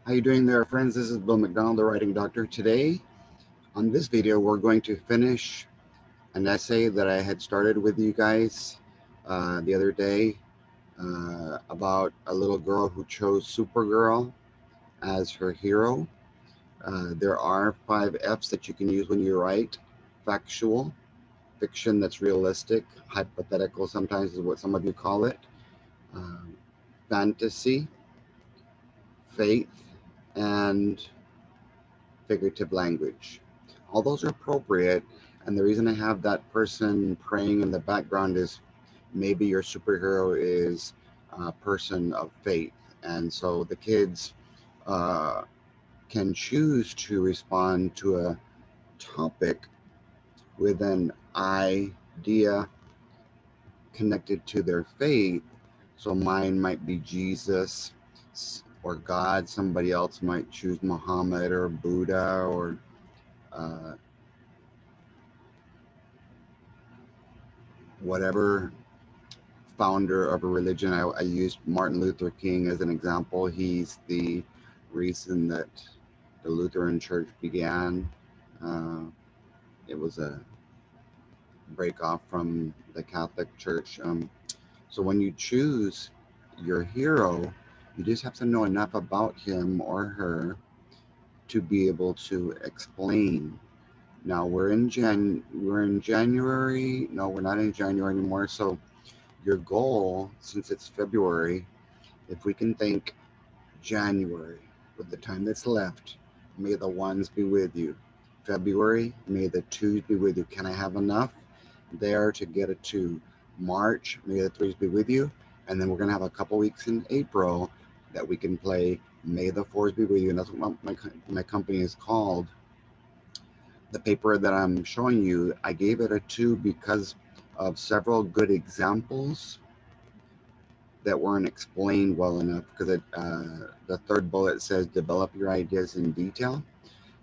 How you doing there, friends? This is Bill MacDonald, the writing doctor. Today, on this video, we're going to finish an essay that I had started with you guys the other day about a little girl who chose Supergirl as her hero. There are 5 F's that you can use when you write: factual, fiction that's realistic, hypothetical sometimes is what some of you call it, um, fantasy, faith, and figurative language. All those are appropriate, and the reason I have that person praying in the background is maybe your superhero is a person of faith, and so the kids uh, can choose to respond to a topic with an idea connected to their faith. So mine might be Jesus or God. Somebody else might choose Muhammad or Buddha or uh, whatever founder of a religion. I used Martin Luther King as an example. He's the reason that the Lutheran Church began. Uh, it was a break off from the Catholic Church. So when you choose your hero, you just have to know enough about him or her to be able to explain. Now we're in January. No, we're not in January anymore. So your goal, since it's February, if we can think January with the time that's left, may the ones be with you. February, may the twos be with you. Can I have enough there to get a 2? March, may the 3s be with you. And then we're going to have a couple weeks in April that we can play May the 4s be with you. And that's what my company is called. The paper that I'm showing you, I gave it a 2 because of several good examples that weren't explained well enough, because the third bullet says develop your ideas in detail.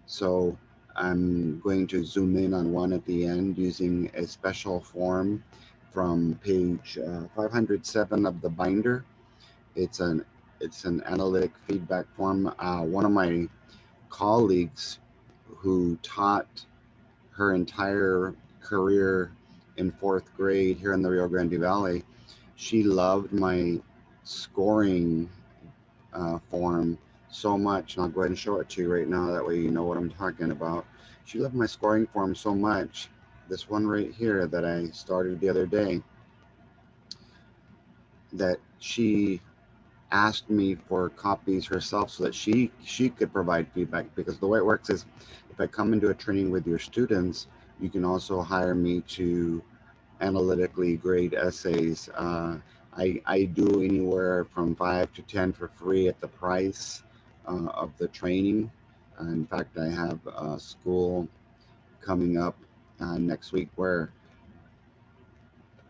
So I'm going to zoom in on one at the end using a special form from page 507 of the binder. It's an analytic feedback form. One of my colleagues who taught her entire career in 4th grade here in the Rio Grande Valley, she loved my scoring form so much, and I'll go ahead and show it to you right now, that way you know what I'm talking about. She loved my scoring form so much, this one right here that I started the other day, that she asked me for copies herself so that she could provide feedback. Because the way it works is, if I come into a training with your students, you can also hire me to analytically grade essays. I do anywhere from 5 to 10 for free at the price of the training. In fact, I have a school coming up next week where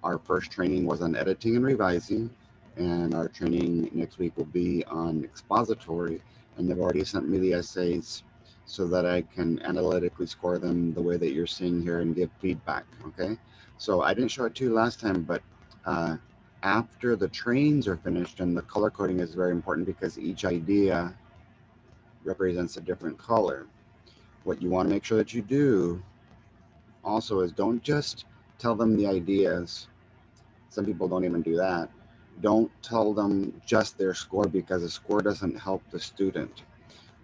our first training was on editing and revising, and our training next week will be on expository, and they've already sent me the essays so that I can analytically score them the way that you're seeing here and give feedback. Okay, so I didn't show it to you last time, but after the trains are finished, and the color coding is very important because each idea represents a different color. What you want to make sure that you do also is, don't just tell them the ideas. Some people don't even do that. Don't tell them just their score, because a score doesn't help the student.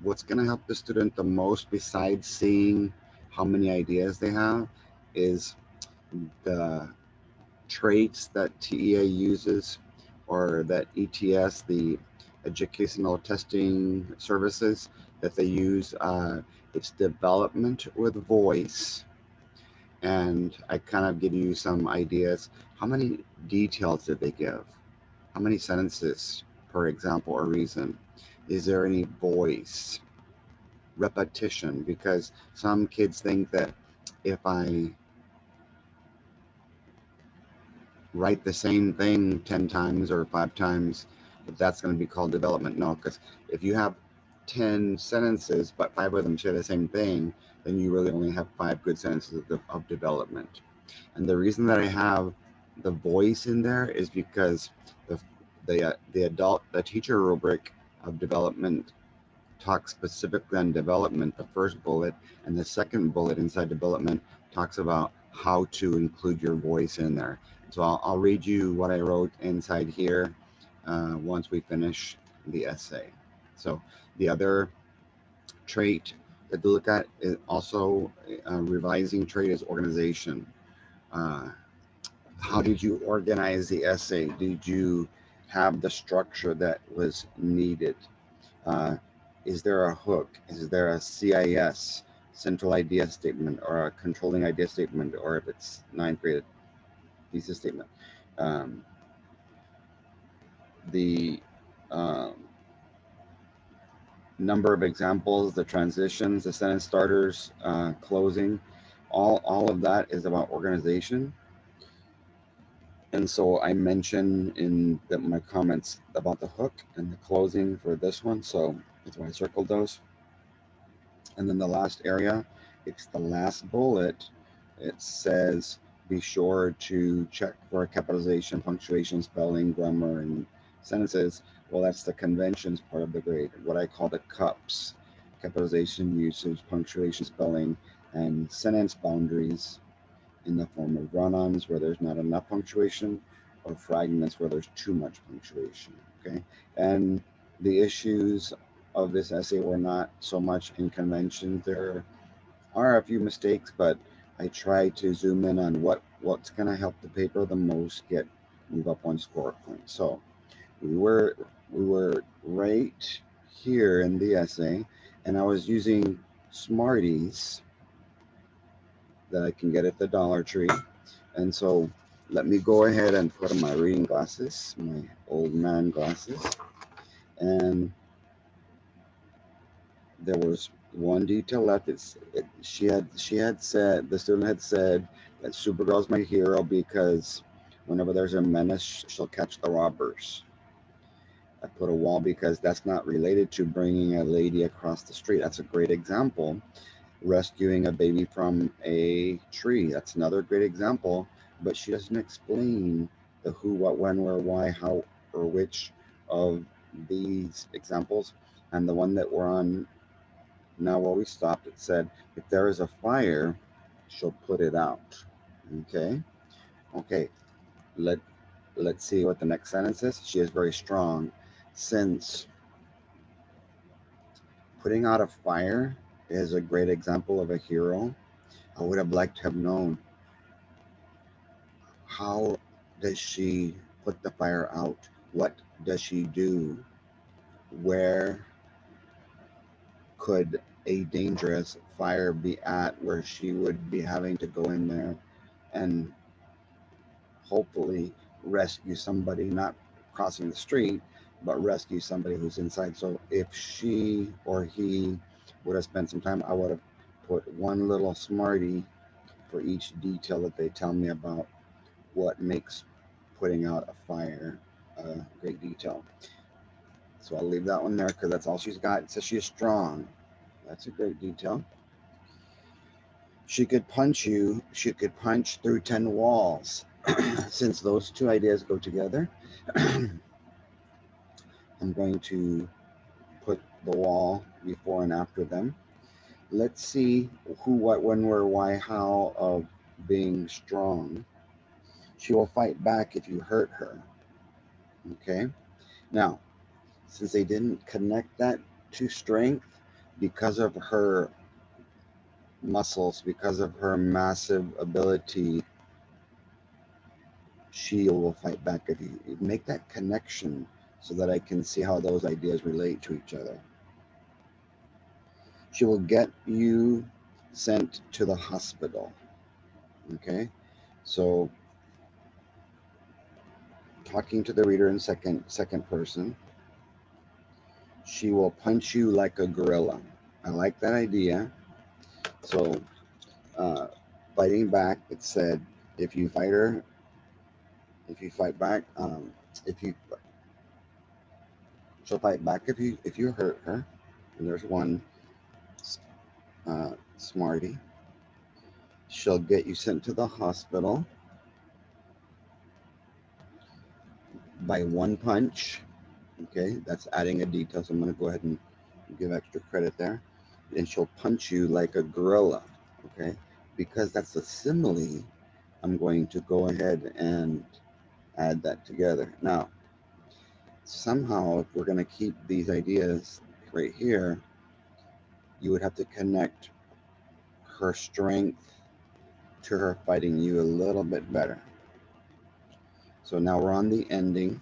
What's going to help the student the most, besides seeing how many ideas they have, is the traits that TEA uses, or that ETS, the Educational Testing Services, that they use. It's development with voice. And I kind of give you some ideas. How many details did they give? How many sentences per example or reason? Is there any voice? Repetition, because some kids think that if I write the same thing 10 times or 5 times, that's going to be called development. No, because if you have 10 sentences, but 5 of them share the same thing, then you really only have 5 good sentences of development. And the reason that I have the voice in there is because the teacher rubric of development talks specifically on development, the first bullet, and the second bullet inside development talks about how to include your voice in there. So I'll read you what I wrote inside here once we finish the essay. So the other trait that to look at is also a revising trait is organization. How did you organize the essay? Did you have the structure that was needed? Is there a hook? Is there a CIS, central idea statement, or a controlling idea statement, or if it's ninth grade, thesis statement? The number of examples, the transitions, the sentence starters, closing, all of that is about organization. And so I mentioned in my comments about the hook and the closing for this one, so that's why I circled those. And then the last area, it's the last bullet. It says, be sure to check for capitalization, punctuation, spelling, grammar, and sentences. Well, that's the conventions part of the grade, what I call the cups: capitalization, usage, punctuation, spelling, and sentence boundaries in the form of run-ons where there's not enough punctuation, or fragments where there's too much punctuation. Okay, and the issues of this essay were not so much in conventions. There are a few mistakes, but I try to zoom in on what's going to help the paper the most move up one score point. So we were right here in the essay, and I was using Smarties that I can get at the Dollar Tree. And so let me go ahead and put on my reading glasses, my old man glasses. And there was one detail left. She had said, the student had said that Supergirl's my hero because whenever there's a menace, she'll catch the robbers. I put a wall because that's not related to bringing a lady across the street. That's a great example. Rescuing a baby from a tree, that's another great example, but she doesn't explain the who, what, when, where, why, how, or which of these examples. And the one that we're on now, where we stopped, it said, if there is a fire, she'll put it out. Okay, let's see what the next sentence is. She is very strong. Since putting out a fire is a great example of a hero, I would have liked to have known, how does she put the fire out? What does she do? Where could a dangerous fire be at where she would be having to go in there and hopefully rescue somebody, not crossing the street, but rescue somebody who's inside? So if she or he would have spent some time, I would have put one little Smartie for each detail that they tell me about what makes putting out a fire a great detail. So I'll leave that one there because that's all she's got. It says she is strong. That's a great detail. She could punch you. She could punch through 10 walls. Since those two ideas go together, I'm going to put the wall before and after them. Let's see who, what, when, where, why, how of being strong. She will fight back if you hurt her. Okay. Now, since they didn't connect that to strength, because of her muscles, because of her massive ability, she will fight back if you make that connection so that I can see how those ideas relate to each other. She will get you sent to the hospital. Okay, so talking to the reader in second person. She will punch you like a gorilla. I like that idea. So fighting back, it said, if you fight her, if you fight back, she'll fight back if you hurt her. And there's one Smartie. She'll get you sent to the hospital by one punch. Okay, that's adding a detail, so I'm going to go ahead and give extra credit there. And she'll punch you like a gorilla. Okay, because that's a simile, I'm going to go ahead and add that together. Now, somehow, if we're going to keep these ideas right here, you would have to connect her strength to her fighting you a little bit better. So now we're on the ending.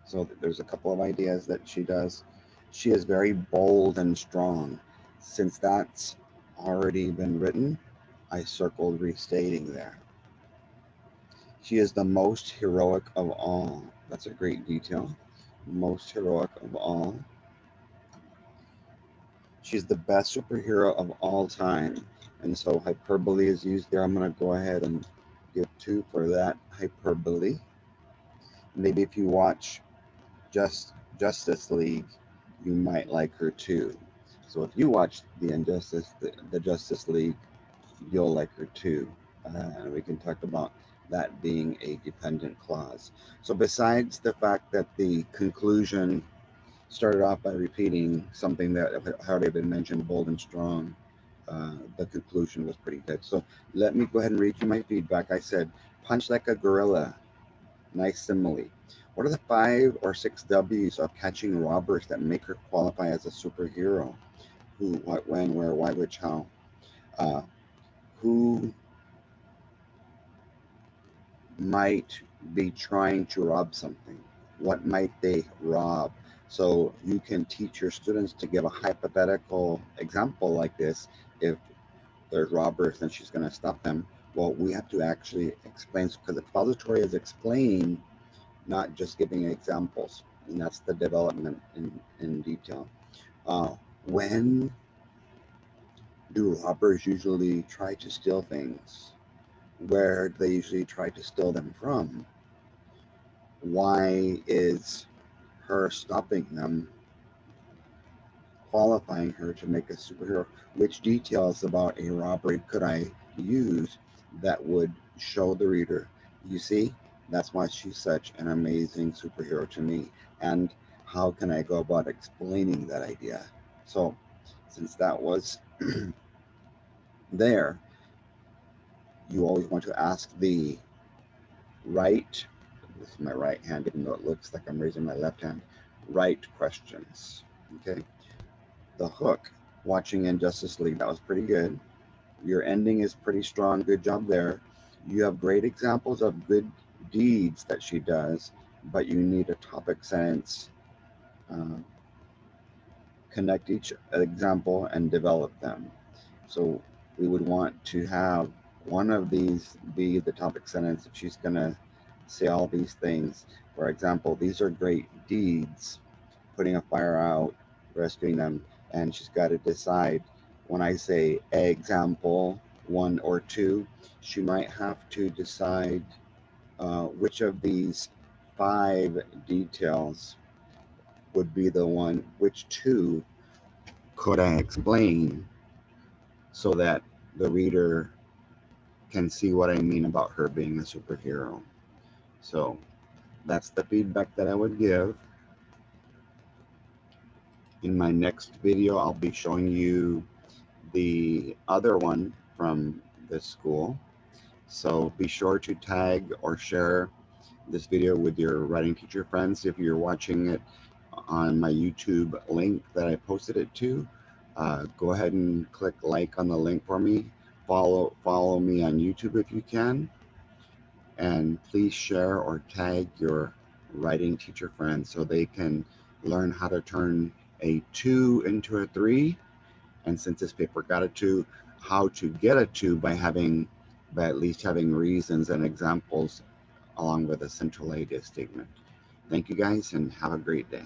So there's a couple of ideas that she does. She is very bold and strong. Since that's already been written, I circled restating there. She is the most heroic of all. That's a great detail. Most heroic of all. She's the best superhero of all time. And so hyperbole is used there. I'm going to go ahead and give 2 for that hyperbole. Maybe if you watch Justice League, you might like her too. So if you watch the Justice League, you'll like her too. And we can talk about that being a dependent clause. So besides the fact that the conclusion started off by repeating something that had already been mentioned, bold and strong, the conclusion was pretty good. So let me go ahead and read you my feedback. I said, punch like a gorilla. Nice simile. What are the 5 or 6 W's of catching robbers that make her qualify as a superhero? Who, what, when, where, why, which, how? Who might be trying to rob something? What might they rob? So you can teach your students to give a hypothetical example like this. If there's robbers and she's going to stop them, well, we have to actually explain, because expository is explain, not just giving examples, and that's the development in detail. When do robbers usually try to steal things? Where do they usually try to steal them from? Why is her stopping them qualifying her to make a superhero? Which details about a robbery could I use that would show the reader, you see, that's why she's such an amazing superhero to me, and how can I go about explaining that idea? So since that was there, you always want to ask the right, this is my right hand, even though it looks like I'm raising my left hand, right questions. Okay, the hook, watching in Justice League, that was pretty good. Your ending is pretty strong. Good job there. You have great examples of good deeds that she does, but you need a topic sentence. Connect each example and develop them. So we would want to have one of these be the topic sentence if she's going to say all these things. For example, these are great deeds, putting a fire out, rescuing them, and she's got to decide. When I say example 1 or 2, she might have to decide which of these 5 details would be the one, which 2 could I explain so that the reader can see what I mean about her being a superhero. So that's the feedback that I would give. In my next video, I'll be showing you the other one from this school. So be sure to tag or share this video with your writing teacher friends. If you're watching it on my YouTube link that I posted it to, go ahead and click like on the link for me. Follow me on YouTube if you can, and please share or tag your writing teacher friends so they can learn how to turn a 2 into a 3. And since this paper got a 2, how to get a 2 by at least having reasons and examples along with a central idea statement. Thank you guys, and have a great day.